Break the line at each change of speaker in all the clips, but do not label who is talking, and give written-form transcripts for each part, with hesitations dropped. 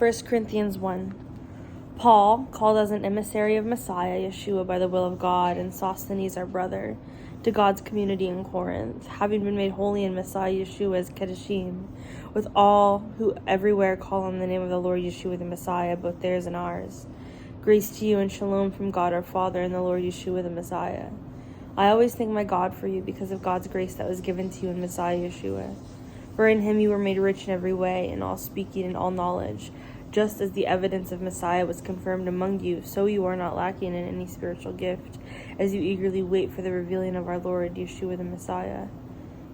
1 Corinthians 1. Paul, called as an emissary of Messiah, Yeshua, by the will of God, and Sosthenes, our brother, to God's community in Corinth, having been made holy in Messiah Yeshua as Kedoshim, with all who everywhere call on the name of the Lord Yeshua the Messiah, both theirs and ours. Grace to you and shalom from God our Father and the Lord Yeshua the Messiah. I always thank my God for you because of God's grace that was given to you in Messiah Yeshua. For in him you were made rich in every way, in all speaking and all knowledge. Just as the evidence of Messiah was confirmed among you, so you are not lacking in any spiritual gift, as you eagerly wait for the revealing of our Lord Yeshua the Messiah.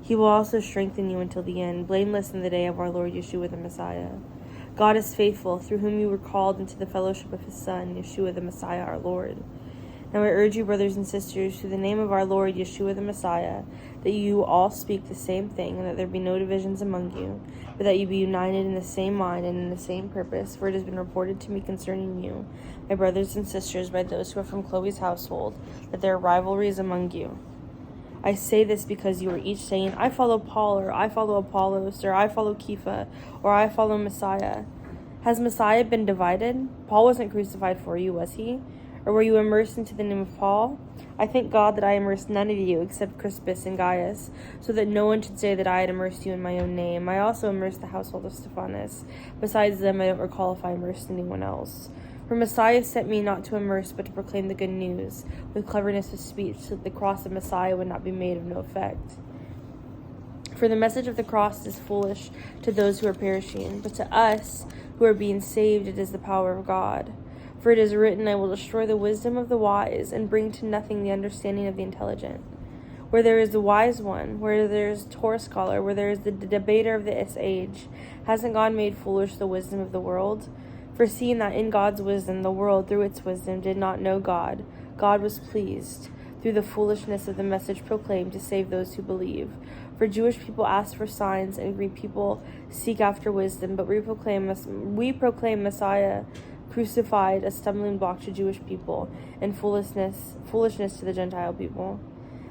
He will also strengthen you until the end, blameless in the day of our Lord Yeshua the Messiah. God is faithful, through whom you were called into the fellowship of his Son, Yeshua the Messiah our Lord. Now I urge you, brothers and sisters, through the name of our Lord Yeshua the Messiah, that you all speak the same thing, and that there be no divisions among you, but that you be united in the same mind and in the same purpose. For it has been reported to me concerning you, my brothers and sisters, by those who are from Chloe's household, that there are rivalries among you. I say this because you are each saying, I follow Paul, or I follow Apollos, or I follow Kepha, or I follow Messiah. Has Messiah been divided? Paul wasn't crucified for you, was he? Or were you immersed into the name of Paul? I thank God that I immersed none of you except Crispus and Gaius, so that no one should say that I had immersed you in my own name. I also immersed the household of Stephanas. Besides them, I don't recall if I immersed anyone else. For Messiah sent me not to immerse, but to proclaim the good news, with cleverness of speech, so that the cross of Messiah would not be made of no effect. For the message of the cross is foolish to those who are perishing, but to us who are being saved it is the power of God. For it is written, I will destroy the wisdom of the wise, and bring to nothing the understanding of the intelligent. Where there is the wise one, where there is Torah scholar, where there is the debater of this age, hasn't God made foolish the wisdom of the world? For seeing that in God's wisdom the world through its wisdom did not know God, God was pleased, through the foolishness of the message proclaimed, to save those who believe. For Jewish people ask for signs, and Greek people seek after wisdom, but we proclaim Messiah crucified, a stumbling block to Jewish people, and foolishness to the Gentile people.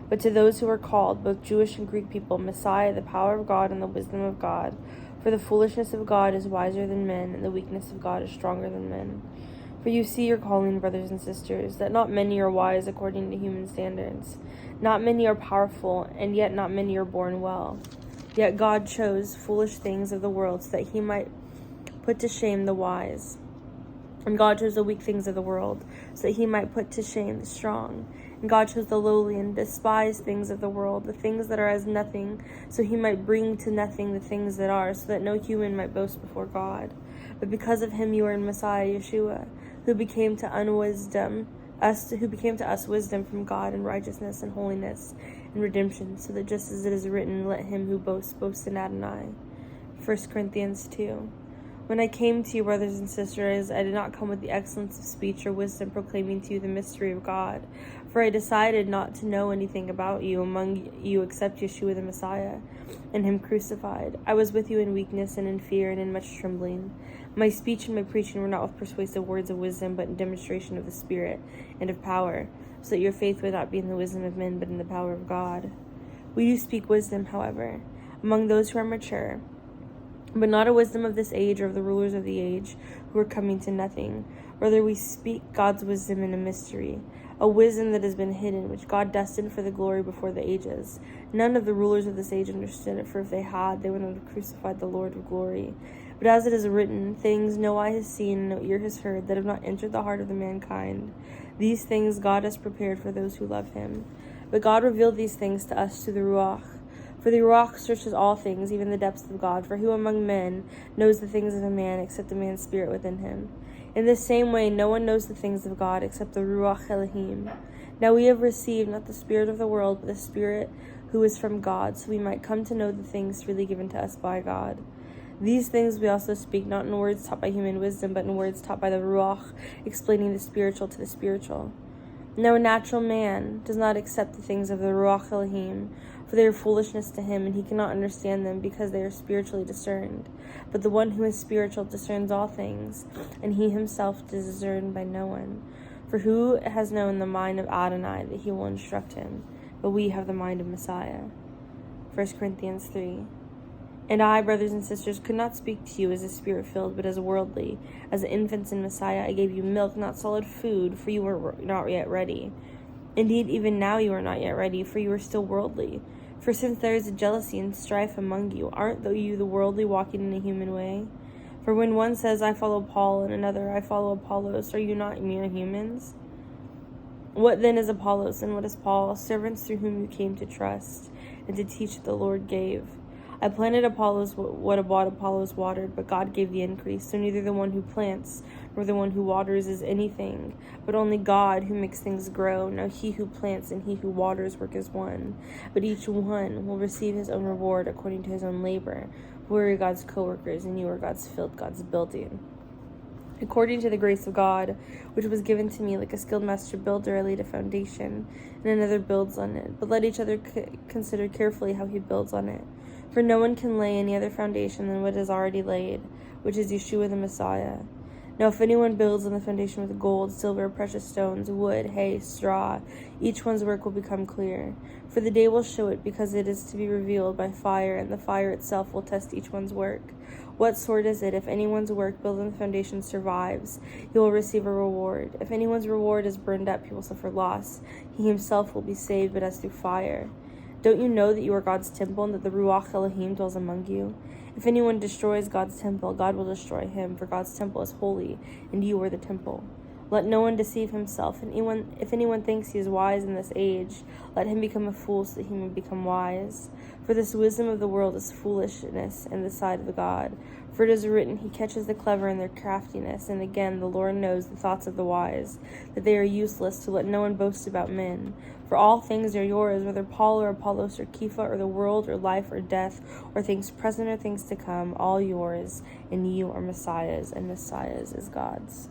But to those who are called, both Jewish and Greek people, Messiah, the power of God and the wisdom of God. For the foolishness of God is wiser than men, and the weakness of God is stronger than men. For you see your calling, brothers and sisters, that not many are wise according to human standards. Not many are powerful, and yet not many are born well. Yet God chose foolish things of the world, so that he might put to shame the wise. And God chose the weak things of the world, so that he might put to shame the strong. And God chose the lowly and despised things of the world, the things that are as nothing, so he might bring to nothing the things that are, so that no human might boast before God. But because of him you are in Messiah Yeshua, who became to us wisdom from God, and righteousness and holiness and redemption, so that just as it is written, let him who boasts boast in Adonai. 1 Corinthians 2. When I came to you, brothers and sisters, I did not come with the excellence of speech or wisdom, proclaiming to you the mystery of God. For I decided not to know anything about you among you except Yeshua the Messiah, and him crucified. I was with you in weakness and in fear and in much trembling. My speech and my preaching were not with persuasive words of wisdom, but in demonstration of the Spirit and of power, so that your faith would not be in the wisdom of men, but in the power of God. We do speak wisdom, however, among those who are mature, but not a wisdom of this age or of the rulers of the age who are coming to nothing. Rather, we speak God's wisdom in a mystery, a wisdom that has been hidden, which God destined for the glory before the ages. None of the rulers of this age understood it, for if they had, they would not have crucified the Lord of glory. But as it is written, things no eye has seen, and no ear has heard, that have not entered the heart of the mankind. These things God has prepared for those who love him. But God revealed these things to us through the Ruach. For the Ruach searches all things, even the depths of God. For who among men knows the things of a man except a man's spirit within him? In the same way, no one knows the things of God except the Ruach Elohim. Now we have received not the spirit of the world, but the Spirit who is from God, so we might come to know the things freely given to us by God. These things we also speak, not in words taught by human wisdom, but in words taught by the Ruach, explaining the spiritual to the spiritual. Now a natural man does not accept the things of the Ruach Elohim, for they are foolishness to him, and he cannot understand them, because they are spiritually discerned. But the one who is spiritual discerns all things, and he himself is discerned by no one. For who has known the mind of Adonai, that he will instruct him? But we have the mind of Messiah. 1 Corinthians 3. And I, brothers and sisters, could not speak to you as a spirit-filled, but as worldly. As infants in Messiah, I gave you milk, not solid food, for you were not yet ready. Indeed, even now you are not yet ready, for you are still worldly. For since there is a jealousy and strife among you, aren't you the worldly walking in a human way? For when one says, I follow Paul, and another, I follow Apollos, are you not mere humans? What then is Apollos, and what is Paul? Servants through whom you came to trust, and to teach what the Lord gave. I planted Apollos what Apollos watered, but God gave the increase. So neither the one who plants nor the one who waters is anything, but only God who makes things grow. Now he who plants and he who waters work as one, but each one will receive his own reward according to his own labor. We are God's co-workers, and you are God's field, God's building. According to the grace of God, which was given to me, like a skilled master builder, I laid a foundation, and another builds on it. But let each other consider carefully how he builds on it. For no one can lay any other foundation than what is already laid, which is Yeshua the Messiah. Now if anyone builds on the foundation with gold, silver, precious stones, wood, hay, straw, each one's work will become clear. For the day will show it, because it is to be revealed by fire, and the fire itself will test each one's work. What sort is it? If anyone's work built on the foundation survives, he will receive a reward. If anyone's reward is burned up, he will suffer loss. He himself will be saved, but as through fire. Don't you know that you are God's temple, and that the Ruach Elohim dwells among you? If anyone destroys God's temple, God will destroy him, for God's temple is holy, and you are the temple. Let no one deceive himself. And if anyone thinks he is wise in this age, let him become a fool, so that he may become wise. For this wisdom of the world is foolishness in the sight of God. For it is written, he catches the clever in their craftiness. And again, the Lord knows the thoughts of the wise, that they are useless, to let no one boast about men. For all things are yours, whether Paul or Apollos or Kepha or the world or life or death or things present or things to come, all yours, and you are Messiah's, and Messiah's is God's.